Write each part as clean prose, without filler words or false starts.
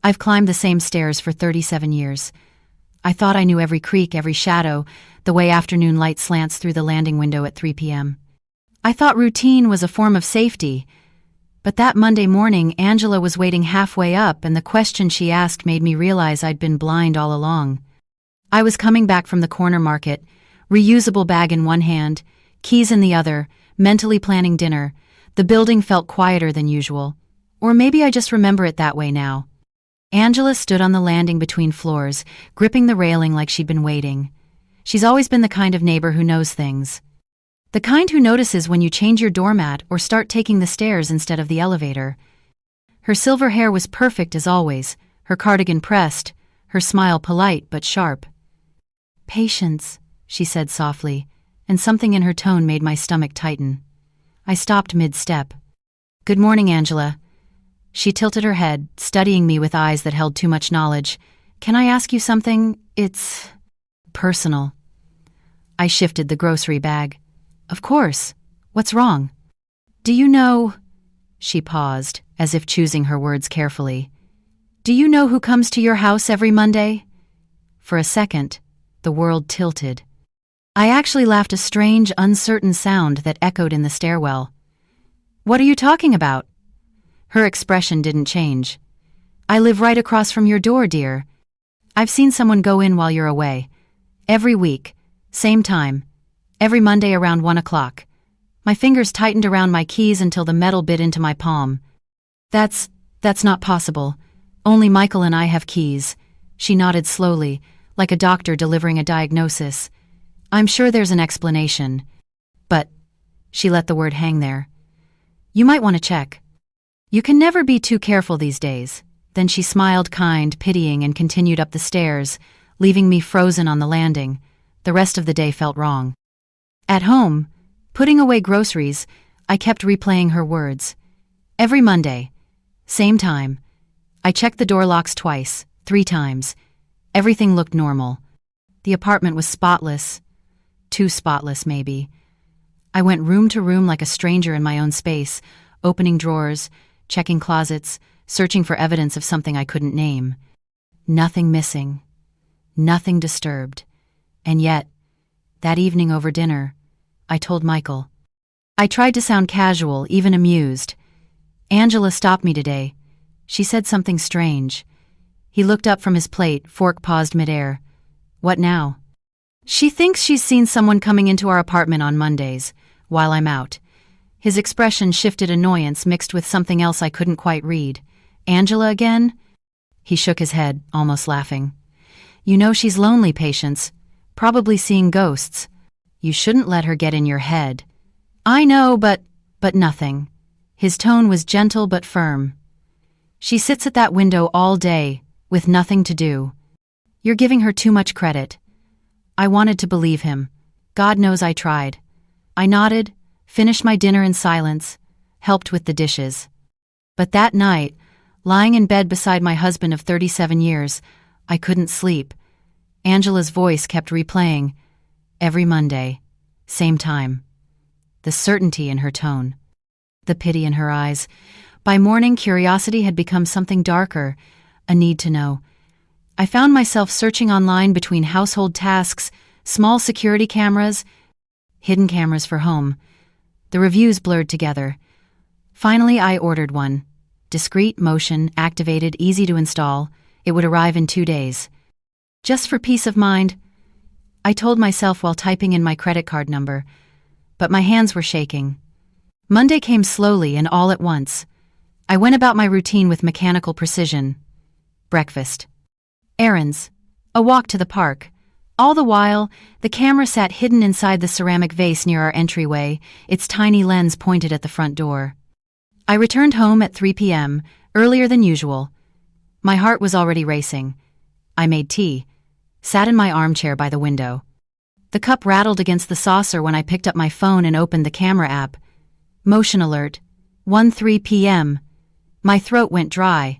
I've climbed the same stairs for 37 years. I thought I knew every creak, every shadow, the way afternoon light slants through the landing window at 3 p.m. I thought routine was a form of safety. But that Monday morning, Angela was waiting halfway up, and the question she asked made me realize I'd been blind all along. I was coming back from the corner market, reusable bag in one hand, keys in the other, mentally planning dinner. The building felt quieter than usual. Or maybe I just remember it that way now. Angela stood on the landing between floors, gripping the railing like she'd been waiting. She's always been the kind of neighbor who knows things. The kind who notices when you change your doormat or start taking the stairs instead of the elevator. Her silver hair was perfect as always, her cardigan pressed, her smile polite but sharp. "Patience," she said softly, and something in her tone made my stomach tighten. I stopped mid-step. "Good morning, Angela." She tilted her head, studying me with eyes that held too much knowledge. "Can I ask you something? It's personal." I shifted the grocery bag. "Of course. What's wrong?" "Do you know—" She paused, as if choosing her words carefully. "Do you know who comes to your house every Monday?" For a second, the world tilted. I actually laughed a strange, uncertain sound that echoed in the stairwell. "What are you talking about?" Her expression didn't change. "I live right across from your door, dear. I've seen someone go in while you're away. Every week. Same time. Every Monday around 1 o'clock. My fingers tightened around my keys until the metal bit into my palm. That's not possible. Only Michael and I have keys." She nodded slowly, like a doctor delivering a diagnosis. "I'm sure there's an explanation. But," she let the word hang there, "you might want to check. You can never be too careful these days." Then she smiled kind, pitying, and continued up the stairs, leaving me frozen on the landing. The rest of the day felt wrong. At home, putting away groceries, I kept replaying her words. Every Monday. Same time. I checked the door locks twice, 3 times. Everything looked normal. The apartment was spotless. Too spotless, maybe. I went room to room like a stranger in my own space, opening drawers, checking closets, searching for evidence of something I couldn't name. Nothing missing. Nothing disturbed. And yet, that evening over dinner, I told Michael. I tried to sound casual, even amused. "Angela stopped me today. She said something strange." He looked up from his plate, fork paused midair. "What now?" "She thinks she's seen someone coming into our apartment on Mondays, while I'm out." His expression shifted annoyance mixed with something else I couldn't quite read. "Angela again?" He shook his head, almost laughing. "You know she's lonely, Patience. Probably seeing ghosts. You shouldn't let her get in your head." "I know, but nothing." His tone was gentle but firm. "She sits at that window all day, with nothing to do. You're giving her too much credit." I wanted to believe him. God knows I tried. I nodded, finished my dinner in silence, helped with the dishes. But that night, lying in bed beside my husband of 37 years, I couldn't sleep. Angela's voice kept replaying. Every Monday, same time. The certainty in her tone. The pity in her eyes. By morning, curiosity had become something darker, a need to know. I found myself searching online between household tasks, small security cameras, hidden cameras for home. The reviews blurred together. Finally, I ordered one. Discreet, motion, activated, easy to install. It would arrive in 2 days. Just for peace of mind, I told myself while typing in my credit card number, but my hands were shaking. Monday came slowly and all at once. I went about my routine with mechanical precision. Breakfast. Errands. A walk to the park. All the while, the camera sat hidden inside the ceramic vase near our entryway, its tiny lens pointed at the front door. I returned home at 3 p.m., earlier than usual. My heart was already racing. I made tea, sat in my armchair by the window. The cup rattled against the saucer when I picked up my phone and opened the camera app. Motion alert. 1:03 p.m. My throat went dry.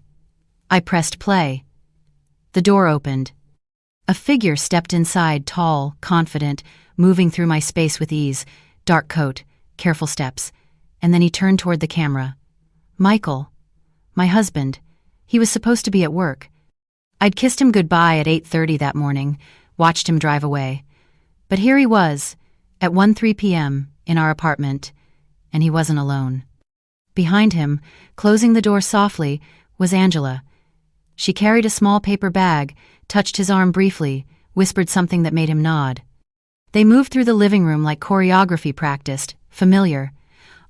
I pressed play. The door opened. A figure stepped inside, tall, confident, moving through my space with ease, dark coat, careful steps, and then he turned toward the camera. Michael. My husband. He was supposed to be at work. I'd kissed him goodbye at 8:30 that morning, watched him drive away. But here he was, at 1:03 p.m., in our apartment, and he wasn't alone. Behind him, closing the door softly, was Angela. She carried a small paper bag, touched his arm briefly, whispered something that made him nod. They moved through the living room like choreography practiced, familiar.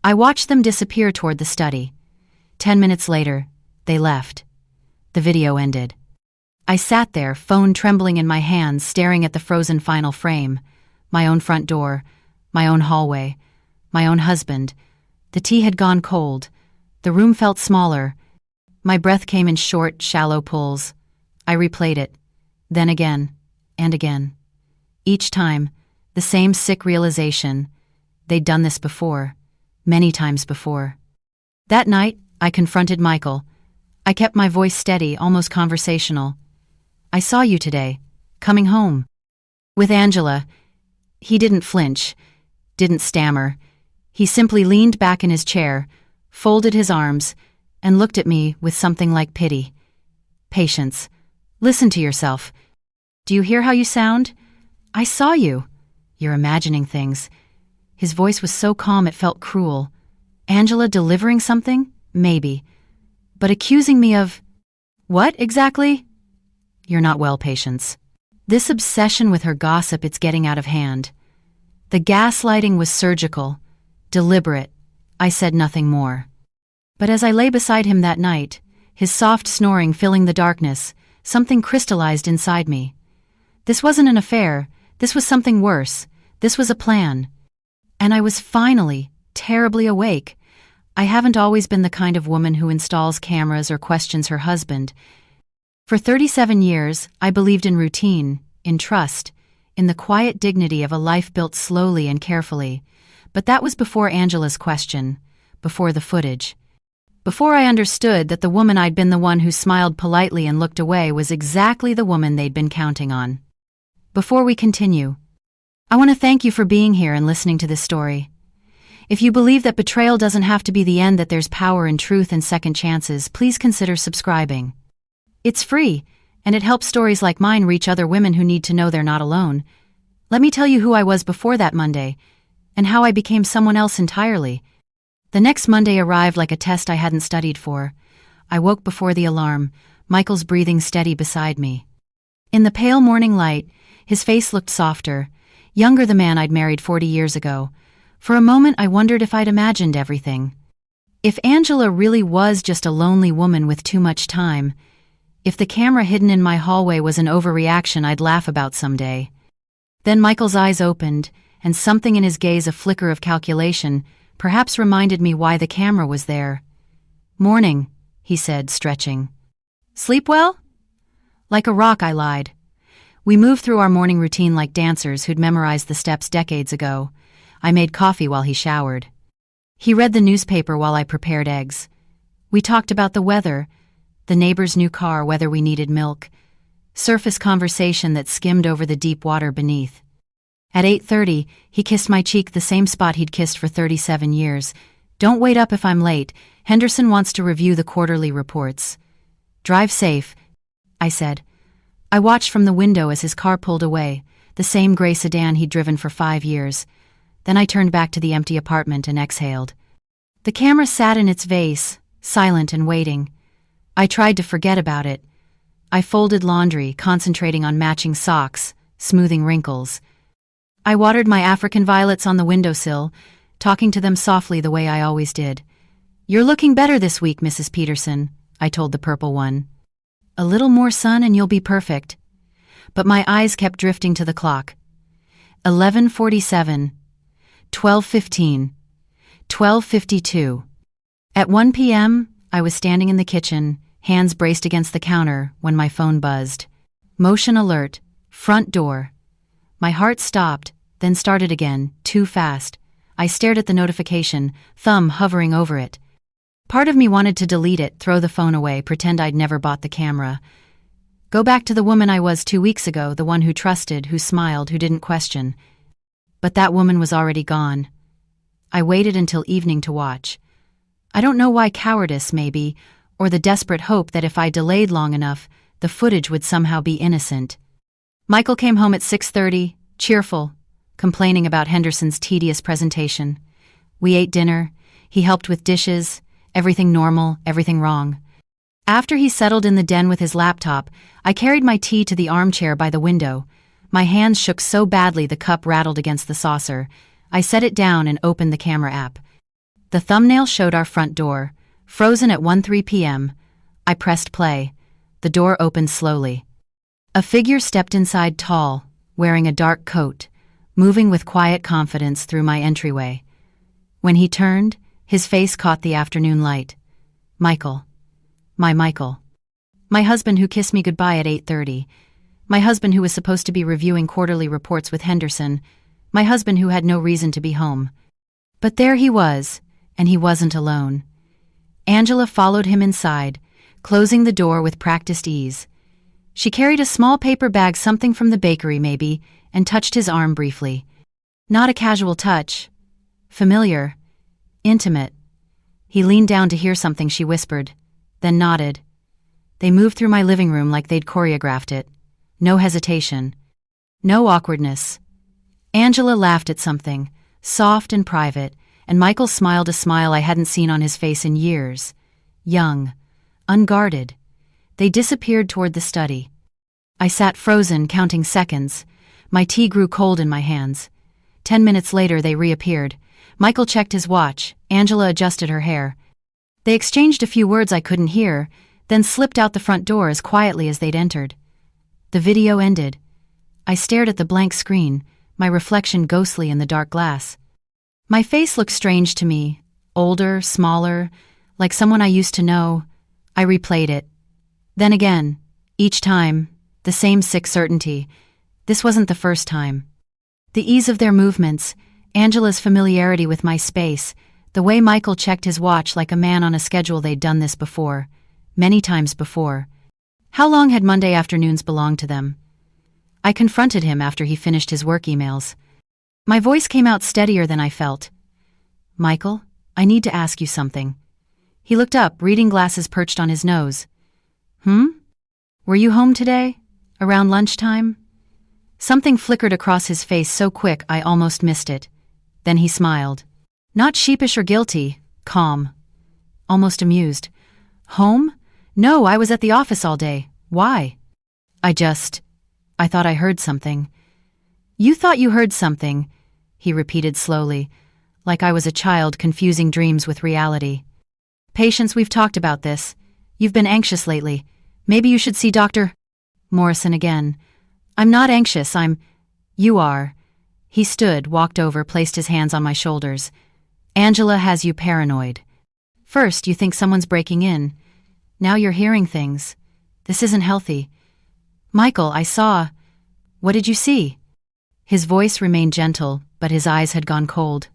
I watched them disappear toward the study. 10 minutes later, they left. The video ended. I sat there, phone trembling in my hands, staring at the frozen final frame. My own front door, my own hallway, my own husband. The tea had gone cold. The room felt smaller. My breath came in short, shallow pulls. I replayed it, then again, and again. Each time, the same sick realization. They'd done this before, many times before. That night, I confronted Michael. I kept my voice steady, almost conversational. "I saw you today, coming home." With Angela, he didn't flinch, didn't stammer. He simply leaned back in his chair, folded his arms, and looked at me with something like pity. "Patience. Listen to yourself. Do you hear how you sound? I saw you. You're imagining things." His voice was so calm it felt cruel. Angela delivering something? Maybe. But accusing me of... What, exactly? "You're not well, Patience. This obsession with her gossip, it's getting out of hand." The gaslighting was surgical, deliberate. I said nothing more. But as I lay beside him that night, his soft snoring filling the darkness, something crystallized inside me. This wasn't an affair. This was something worse. This was a plan. And I was finally, terribly awake. I haven't always been the kind of woman who installs cameras or questions her husband. For 37 years, I believed in routine, in trust, in the quiet dignity of a life built slowly and carefully. But that was before Angela's question, before the footage. Before I understood that the woman I'd been the one who smiled politely and looked away was exactly the woman they'd been counting on. Before we continue, I want to thank you for being here and listening to this story. If you believe that betrayal doesn't have to be the end, that there's power in truth and second chances, please consider subscribing. It's free, and it helps stories like mine reach other women who need to know they're not alone. Let me tell you who I was before that Monday, and how I became someone else entirely. The next Monday arrived like a test I hadn't studied for. I woke before the alarm, Michael's breathing steady beside me. In the pale morning light, his face looked softer, younger, the man I'd married 40 years ago. For a moment I wondered if I'd imagined everything. If Angela really was just a lonely woman with too much time. If the camera hidden in my hallway was an overreaction I'd laugh about someday. Then Michael's eyes opened, and something in his gaze, a flicker of calculation, perhaps reminded me why the camera was there. "Morning," he said, stretching. "Sleep well?" "Like a rock," I lied. We moved through our morning routine like dancers who'd memorized the steps decades ago. I made coffee while he showered. He read the newspaper while I prepared eggs. We talked about the weather, the neighbor's new car, whether we needed milk. Surface conversation that skimmed over the deep water beneath. At 8:30, he kissed my cheek, the same spot he'd kissed for 37 years. "Don't wait up if I'm late. Henderson wants to review the quarterly reports." "Drive safe," I said. I watched from the window as his car pulled away, the same gray sedan he'd driven for 5 years. Then I turned back to the empty apartment and exhaled. The camera sat in its vase, silent and waiting. I tried to forget about it. I folded laundry, concentrating on matching socks, smoothing wrinkles. I watered my African violets on the windowsill, talking to them softly the way I always did. "You're looking better this week, Mrs. Peterson," I told the purple one. "A little more sun and you'll be perfect." But my eyes kept drifting to the clock. 11:47, 12:15, 12:52. At 1 p.m., I was standing in the kitchen, hands braced against the counter, when my phone buzzed. Motion alert, front door. My heart stopped, then started again, too fast. I stared at the notification, thumb hovering over it. Part of me wanted to delete it, throw the phone away, pretend I'd never bought the camera. Go back to the woman I was 2 weeks ago, the one who trusted, who smiled, who didn't question. But that woman was already gone. I waited until evening to watch. I don't know why, cowardice maybe, or the desperate hope that if I delayed long enough, the footage would somehow be innocent. Michael came home at 6:30, cheerful, complaining about Henderson's tedious presentation. We ate dinner, he helped with dishes, everything normal, everything wrong. After he settled in the den with his laptop, I carried my tea to the armchair by the window. My hands shook so badly the cup rattled against the saucer. I set it down and opened the camera app. The thumbnail showed our front door, frozen at 1:03 p.m. I pressed play. The door opened slowly. A figure stepped inside tall, wearing a dark coat, moving with quiet confidence through my entryway. When he turned, his face caught the afternoon light. Michael. My Michael. My husband who kissed me goodbye at 8:30. My husband who was supposed to be reviewing quarterly reports with Henderson. My husband who had no reason to be home. But there he was, and he wasn't alone. Angela followed him inside, closing the door with practiced ease. She carried a small paper bag, something from the bakery maybe, and touched his arm briefly. Not a casual touch. Familiar. Intimate. He leaned down to hear something she whispered, then nodded. They moved through my living room like they'd choreographed it. No hesitation. No awkwardness. Angela laughed at something, soft and private, and Michael smiled a smile I hadn't seen on his face in years. Young. Unguarded. They disappeared toward the study. I sat frozen, counting seconds. My tea grew cold in my hands. 10 minutes later they reappeared. Michael checked his watch. Angela adjusted her hair. They exchanged a few words I couldn't hear, then slipped out the front door as quietly as they'd entered. The video ended. I stared at the blank screen, my reflection ghostly in the dark glass. My face looked strange to me, older, smaller, like someone I used to know. I replayed it. Then again, each time, the same sick certainty. This wasn't the first time. The ease of their movements, Angela's familiarity with my space, the way Michael checked his watch like a man on a schedule. They'd done this before. Many times before. How long had Monday afternoons belonged to them? I confronted him after he finished his work emails. My voice came out steadier than I felt. Michael, I need to ask you something. He looked up, reading glasses perched on his nose. Were you home today? Around lunchtime? Something flickered across his face so quick I almost missed it. Then he smiled. Not sheepish or guilty, calm. Almost amused. Home? No, I was at the office all day. Why? I thought I heard something. You thought you heard something, he repeated slowly, like I was a child confusing dreams with reality. Patience, we've talked about this. You've been anxious lately. Maybe you should see Dr. Morrison again. I'm not anxious, You are. He stood, walked over, placed his hands on my shoulders. Angela has you paranoid. First, you think someone's breaking in. Now you're hearing things. This isn't healthy. Michael, I saw. What did you see? His voice remained gentle, but his eyes had gone cold.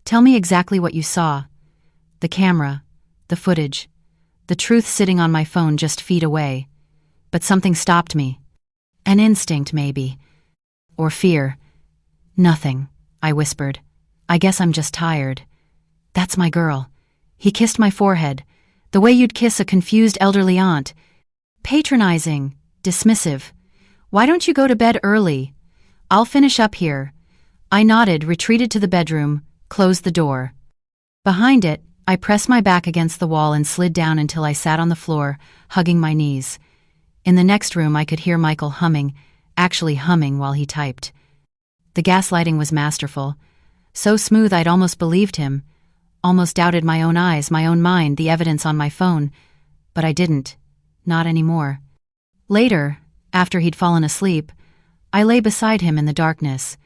Tell me exactly what you saw. The camera, the footage, the truth sitting on my phone just feet away. But something stopped me. An instinct, maybe. Or fear. Nothing, I whispered. I guess I'm just tired. That's my girl. He kissed my forehead, the way you'd kiss a confused elderly aunt. Patronizing, dismissive. Why don't you go to bed early? I'll finish up here. I nodded, retreated to the bedroom, closed the door. Behind it, I pressed my back against the wall and slid down until I sat on the floor, hugging my knees. In the next room I could hear Michael actually humming while he typed. The gaslighting was masterful. So smooth I'd almost believed him. Almost doubted my own eyes, my own mind, the evidence on my phone. But I didn't. Not anymore. Later, after he'd fallen asleep, I lay beside him in the darkness.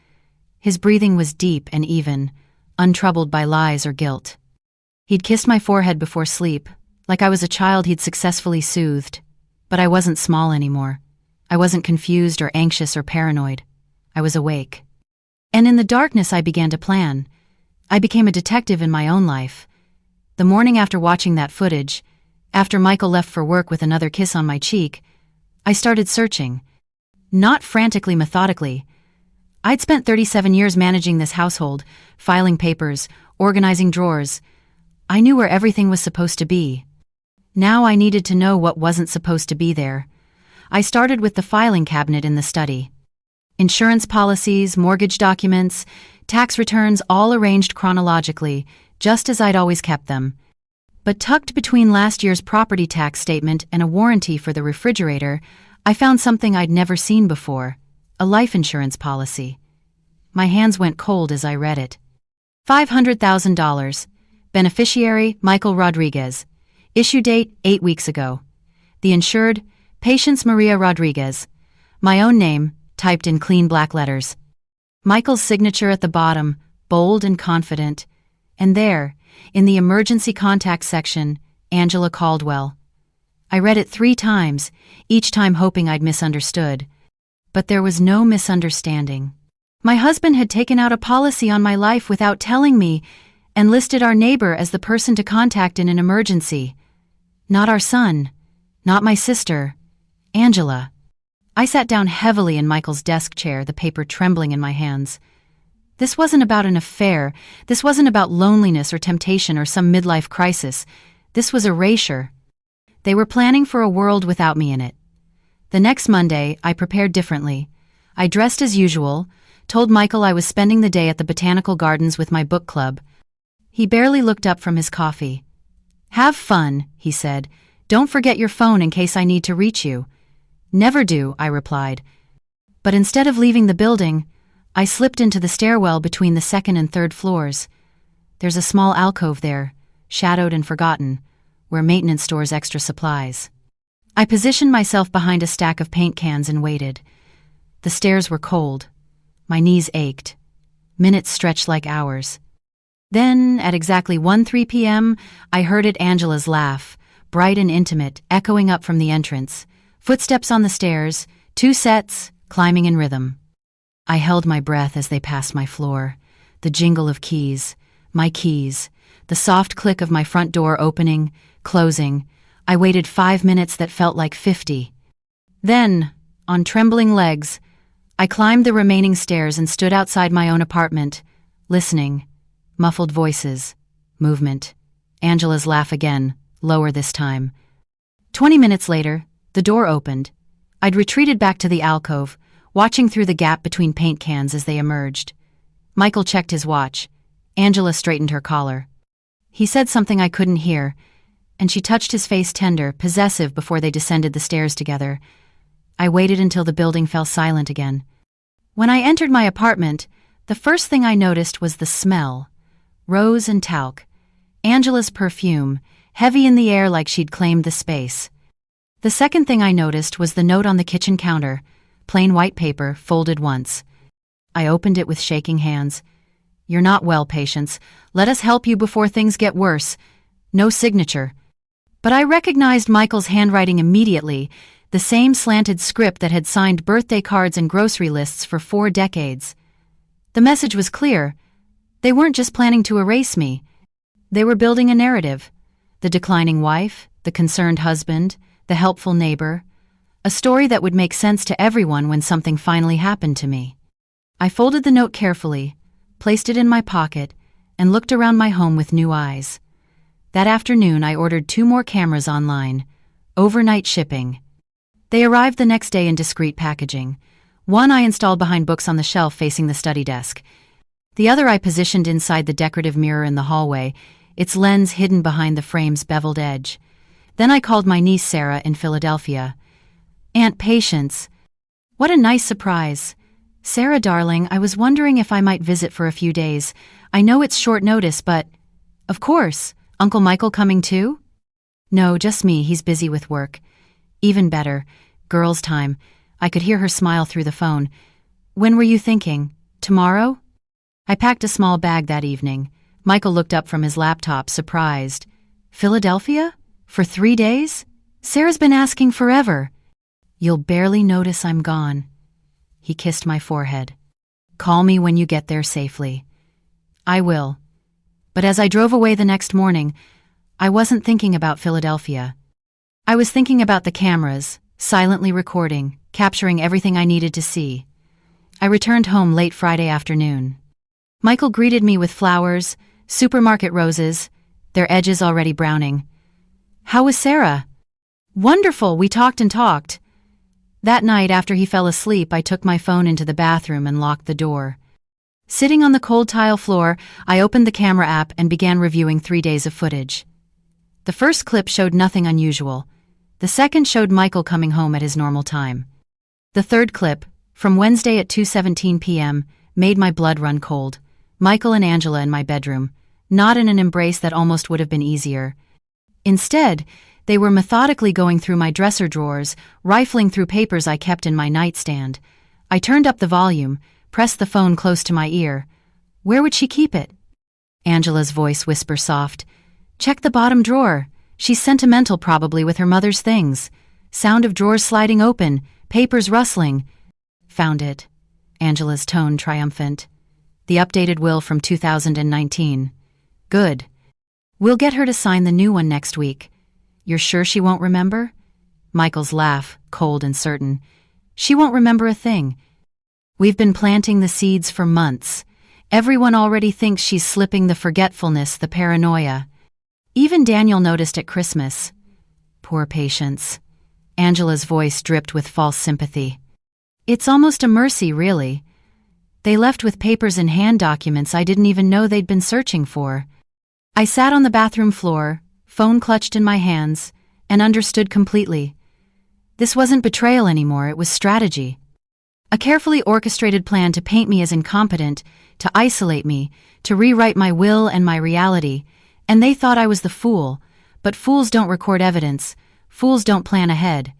His breathing was deep and even, untroubled by lies or guilt. He'd kissed my forehead before sleep, like I was a child he'd successfully soothed. But I wasn't small anymore. I wasn't confused or anxious or paranoid. I was awake. And in the darkness I began to plan. I became a detective in my own life. The morning after watching that footage, after Michael left for work with another kiss on my cheek, I started searching. Not frantically, methodically. I'd spent 37 years managing this household, filing papers, organizing drawers. I knew where everything was supposed to be. Now I needed to know what wasn't supposed to be there. I started with the filing cabinet in the study. Insurance policies, mortgage documents, tax returns all arranged chronologically, just as I'd always kept them. But tucked between last year's property tax statement and a warranty for the refrigerator, I found something I'd never seen before: a life insurance policy. My hands went cold as I read it. $500,000. Beneficiary, Michael Rodriguez. Issue date, 8 weeks ago. The insured, Patience Maria Rodriguez. My own name, typed in clean black letters. Michael's signature at the bottom, bold and confident. And there, in the emergency contact section, Angela Caldwell. I read it 3 times, each time hoping I'd misunderstood. But there was no misunderstanding. My husband had taken out a policy on my life without telling me, and listed our neighbor as the person to contact in an emergency. Not our son. Not my sister. Angela. I sat down heavily in Michael's desk chair, the paper trembling in my hands. This wasn't about an affair. This wasn't about loneliness or temptation or some midlife crisis. This was erasure. They were planning for a world without me in it. The next Monday, I prepared differently. I dressed as usual, told Michael I was spending the day at the botanical gardens with my book club. He barely looked up from his coffee. "Have fun," he said. "Don't forget your phone in case I need to reach you." "Never do," I replied. But instead of leaving the building, I slipped into the stairwell between the 2nd and 3rd floors. There's a small alcove there, shadowed and forgotten, where maintenance stores extra supplies. I positioned myself behind a stack of paint cans and waited. The stairs were cold. My knees ached. Minutes stretched like hours. Then, at exactly 1:03 p.m., I heard Angela's laugh, bright and intimate, echoing up from the entrance. Footsteps on the stairs, 2 sets, climbing in rhythm. I held my breath as they passed my floor. The jingle of keys, my keys, the soft click of my front door opening, closing. I waited 5 minutes that felt like 50. Then, on trembling legs, I climbed the remaining stairs and stood outside my own apartment, listening. Muffled voices, movement. Angela's laugh again, lower this time. 20 minutes later, the door opened. I'd retreated back to the alcove, watching through the gap between paint cans as they emerged. Michael checked his watch. Angela straightened her collar. He said something I couldn't hear, and she touched his face tender, possessive before they descended the stairs together. I waited until the building fell silent again. When I entered my apartment, the first thing I noticed was the smell. Rose and talc. Angela's perfume, heavy in the air like she'd claimed the space. The second thing I noticed was the note on the kitchen counter, plain white paper, folded once. I opened it with shaking hands. "You're not well, Patience. Let us help you before things get worse." No signature. But I recognized Michael's handwriting immediately, the same slanted script that had signed birthday cards and grocery lists for 4 decades. The message was clear. They weren't just planning to erase me. They were building a narrative. The declining wife, the concerned husband, the helpful neighbor. A story that would make sense to everyone when something finally happened to me. I folded the note carefully, placed it in my pocket, and looked around my home with new eyes. That afternoon, I ordered 2 more cameras online. Overnight shipping. They arrived the next day in discreet packaging. One I installed behind books on the shelf facing the study desk. The other I positioned inside the decorative mirror in the hallway, its lens hidden behind the frame's beveled edge. Then I called my niece Sarah in Philadelphia. "Aunt Patience." "What a nice surprise." "Sarah, darling, I was wondering if I might visit for a few days. I know it's short notice, but..." "Of course. Uncle Michael coming too?" "No, just me. He's busy with work." "Even better. Girls' time." I could hear her smile through the phone. "When were you thinking? Tomorrow?" I packed a small bag that evening. Michael looked up from his laptop, surprised. "Philadelphia? For 3 days? Sarah's been asking forever." "You'll barely notice I'm gone." He kissed my forehead. "Call me when you get there safely." "I will." But as I drove away the next morning, I wasn't thinking about Philadelphia. I was thinking about the cameras, silently recording, capturing everything I needed to see. I returned home late Friday afternoon. Michael greeted me with flowers, supermarket roses, their edges already browning. How was Sarah? Wonderful, we talked and talked. That night after he fell asleep, I took my phone into the bathroom and locked the door. Sitting on the cold tile floor, I opened the camera app and began reviewing 3 days of footage. The first clip showed nothing unusual. The second showed Michael coming home at his normal time. The third clip, from Wednesday at 2:17 p.m., made my blood run cold. Michael and Angela in my bedroom, not in an embrace that almost would have been easier. Instead, they were methodically going through my dresser drawers, rifling through papers I kept in my nightstand. I turned up the volume, pressed the phone close to my ear. Where would she keep it? Angela's voice whisper soft. Check the bottom drawer. She's sentimental probably with her mother's things. Sound of drawers sliding open, papers rustling. Found it. Angela's tone triumphant. The updated will from 2019. Good. We'll get her to sign the new one next week. You're sure she won't remember? Michael's laugh, cold and certain. She won't remember a thing. We've been planting the seeds for months. Everyone already thinks she's slipping, the forgetfulness, the paranoia. Even Daniel noticed at Christmas. Poor Patience. Angela's voice dripped with false sympathy. It's almost a mercy, really. They left with papers and hand documents I didn't even know they'd been searching for. I sat on the bathroom floor, phone clutched in my hands, and understood completely. This wasn't betrayal anymore, it was strategy. A carefully orchestrated plan to paint me as incompetent, to isolate me, to rewrite my will and my reality, and they thought I was the fool. But fools don't record evidence, fools don't plan ahead.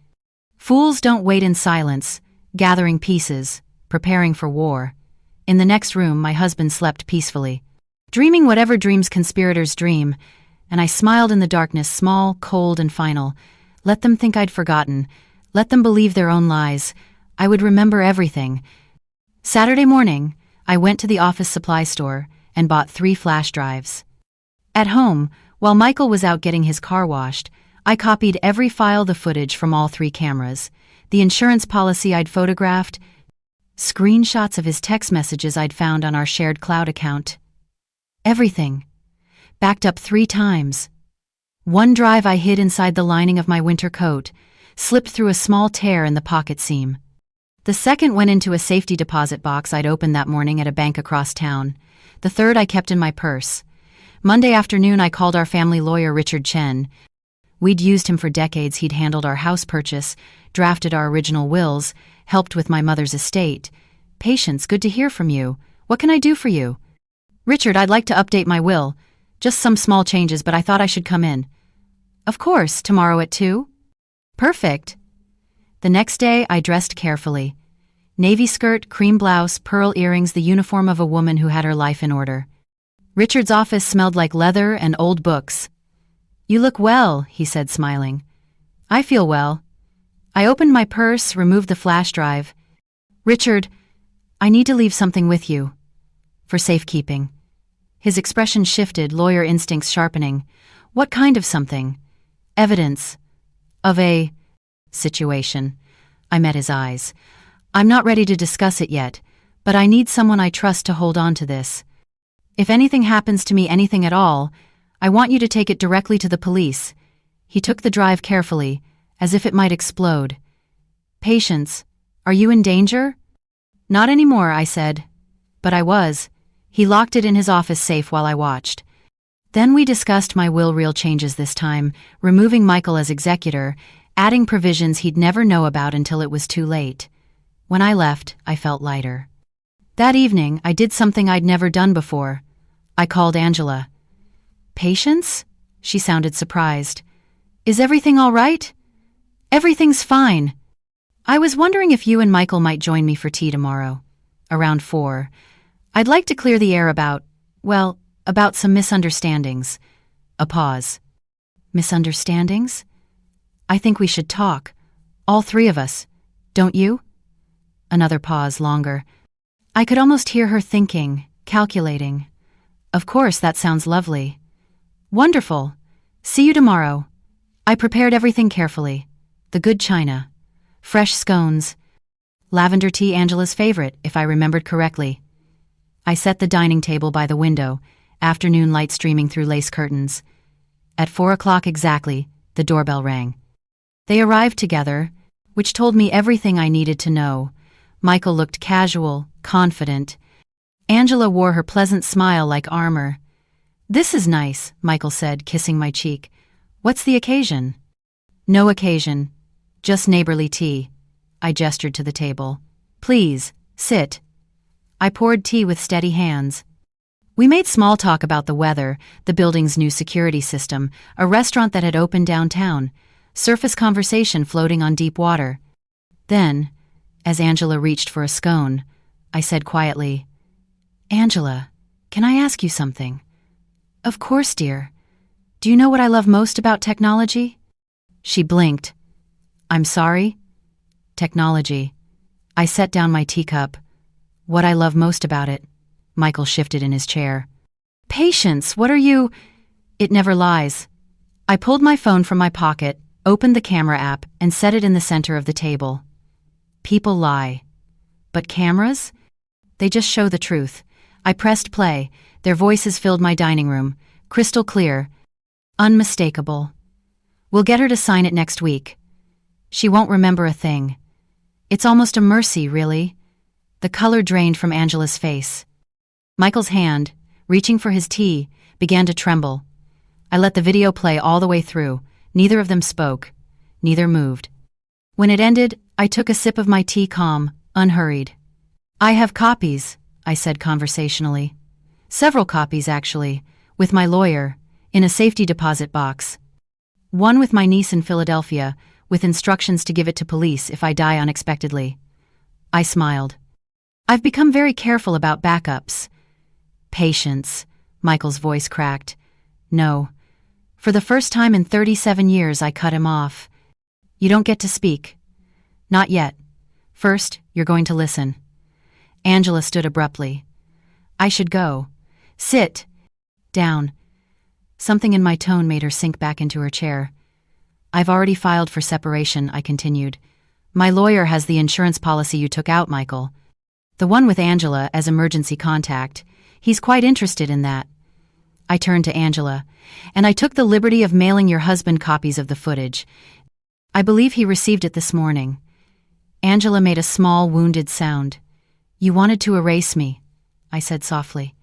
Fools don't wait in silence, gathering pieces, preparing for war. In the next room, my husband slept peacefully, dreaming whatever dreams conspirators dream, and I smiled in the darkness, small, cold, and final. Let them think I'd forgotten. Let them believe their own lies. I would remember everything. Saturday morning, I went to the office supply store and bought 3 flash drives. At home, while Michael was out getting his car washed, I copied every file, the footage from all 3 cameras, the insurance policy I'd photographed, screenshots of his text messages I'd found on our shared cloud account. Everything. Backed up 3 times. One drive I hid inside the lining of my winter coat, slipped through a small tear in the pocket seam. The second went into a safety deposit box I'd opened that morning at a bank across town. The third I kept in my purse. Monday afternoon I called our family lawyer, Richard Chen. We'd used him for decades. He'd handled our house purchase, drafted our original wills, helped with my mother's estate. Patience, good to hear from you. What can I do for you? Richard, I'd like to update my will. Just some small changes, but I thought I should come in. Of course, tomorrow at 2? Perfect. The next day, I dressed carefully. Navy skirt, cream blouse, pearl earrings, the uniform of a woman who had her life in order. Richard's office smelled like leather and old books. You look well, he said, smiling. I feel well. I opened my purse, removed the flash drive. Richard, I need to leave something with you. For safekeeping. His expression shifted, lawyer instincts sharpening. What kind of something? Evidence. Of a situation. I met his eyes. I'm not ready to discuss it yet, but I need someone I trust to hold on to this. If anything happens to me, anything at all, I want you to take it directly to the police. He took the drive carefully, as if it might explode. Patience, are you in danger? Not anymore, I said. But I was. He locked it in his office safe while I watched. Then we discussed my will, real changes this time, removing Michael as executor, adding provisions he'd never know about until it was too late. When I left, I felt lighter. That evening, I did something I'd never done before. I called Angela. Patience? She sounded surprised. Is everything all right? Everything's fine. I was wondering if you and Michael might join me for tea tomorrow. Around 4. I'd like to clear the air about some misunderstandings. A pause. Misunderstandings? I think we should talk. All 3 of us. Don't you? Another pause, longer. I could almost hear her thinking, calculating. Of course, that sounds lovely. Wonderful. See you tomorrow. I prepared everything carefully. The good china. Fresh scones. Lavender tea, Angela's favorite, if I remembered correctly. I set the dining table by the window, afternoon light streaming through lace curtains. At 4 o'clock exactly, The doorbell rang. They arrived together, which told me everything I needed to know. Michael looked casual, confident. Angela wore her pleasant smile like armor. "This is nice," Michael said, kissing my cheek. "What's the occasion?" "No occasion. Just neighborly tea." I gestured to the table. "Please, sit." I poured tea with steady hands. We made small talk about the weather, the building's new security system, a restaurant that had opened downtown, surface conversation floating on deep water. Then, as Angela reached for a scone, I said quietly, "Angela, can I ask you something?" "Of course, dear. Do you know what I love most about technology?" She blinked. "I'm sorry?" "Technology." I set down my teacup. "What I love most about it." Michael shifted in his chair. "Patience, what are you—" "It never lies." I pulled my phone from my pocket, opened the camera app, and set it in the center of the table. People lie. But cameras? They just show the truth. I pressed play. Their voices filled my dining room, crystal clear, unmistakable. "We'll get her to sign it next week. She won't remember a thing." It's almost a mercy, really. The color drained from Angela's face. Michael's hand, reaching for his tea, began to tremble. I let the video play all the way through. Neither of them spoke. Neither moved. When it ended, I took a sip of my tea calm, unhurried. "I have copies," I said conversationally. "Several copies, actually, with my lawyer, in a safety deposit box. One with my niece in Philadelphia, with instructions to give it to police if I die unexpectedly." I smiled. "I've become very careful about backups." "Patience," Michael's voice cracked. "No. For the first time in 37 years, I cut him off. "You don't get to speak." "Not yet. First, you're going to listen." Angela stood abruptly. "I should go." "Sit down." Something in my tone made her sink back into her chair. "I've already filed for separation," I continued. "My lawyer has the insurance policy you took out, Michael. The one with Angela as emergency contact. He's quite interested in that." I turned to Angela, "And I took the liberty of mailing your husband copies of the footage. I believe he received it this morning." Angela made a small, wounded sound. "You wanted to erase me," I said softly.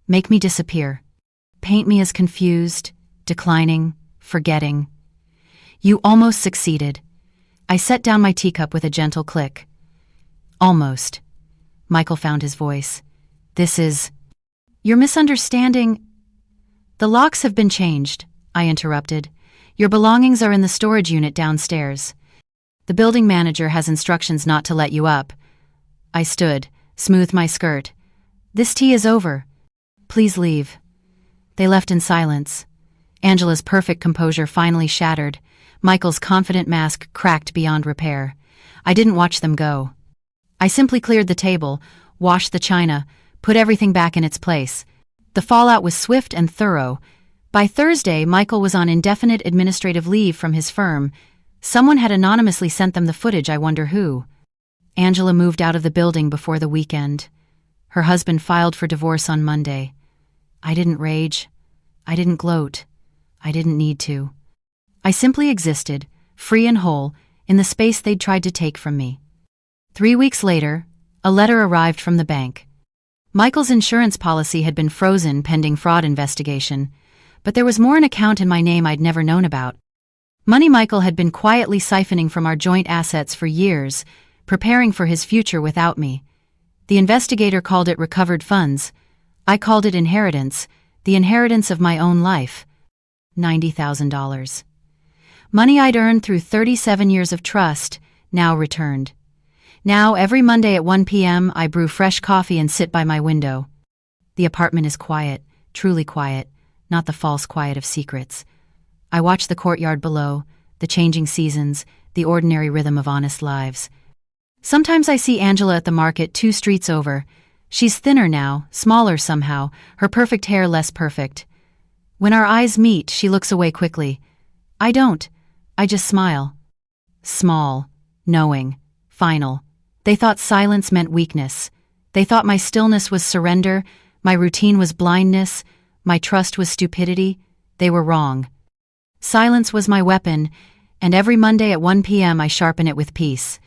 "Make me disappear. Paint me as confused, declining, forgetting. You almost succeeded." I set down my teacup with a gentle click. "Almost." Michael found his voice. "This is—" "You're misunderstanding—" "The locks have been changed," I interrupted. "Your belongings are in the storage unit downstairs. The building manager has instructions not to let you up." I stood, smoothed my skirt. "This tea is over. Please leave." They left in silence. Angela's perfect composure finally shattered. Michael's confident mask cracked beyond repair. I didn't watch them go. I simply cleared the table, washed the china, put everything back in its place. The fallout was swift and thorough. By Thursday, Michael was on indefinite administrative leave from his firm. Someone had anonymously sent them the footage, I wonder who. Angela moved out of the building before the weekend. Her husband filed for divorce on Monday. I didn't rage. I didn't gloat. I didn't need to. I simply existed, free and whole, in the space they'd tried to take from me. 3 weeks later, a letter arrived from the bank. Michael's insurance policy had been frozen pending fraud investigation, but there was more an account in my name I'd never known about. Money Michael had been quietly siphoning from our joint assets for years, preparing for his future without me. The investigator called it recovered funds. I called it inheritance, the inheritance of my own life. $90,000. Money I'd earned through 37 years of trust, now returned. Now, every Monday at 1 p.m., I brew fresh coffee and sit by my window. The apartment is quiet, truly quiet, not the false quiet of secrets. I watch the courtyard below, the changing seasons, the ordinary rhythm of honest lives. Sometimes I see Angela at the market 2 streets over. She's thinner now, smaller somehow, her perfect hair less perfect. When our eyes meet, she looks away quickly. I don't. I just smile. Small, knowing, final. They thought silence meant weakness. They thought my stillness was surrender, my routine was blindness, my trust was stupidity. They were wrong. Silence was my weapon, and every Monday at 1 p.m. I sharpen it with peace.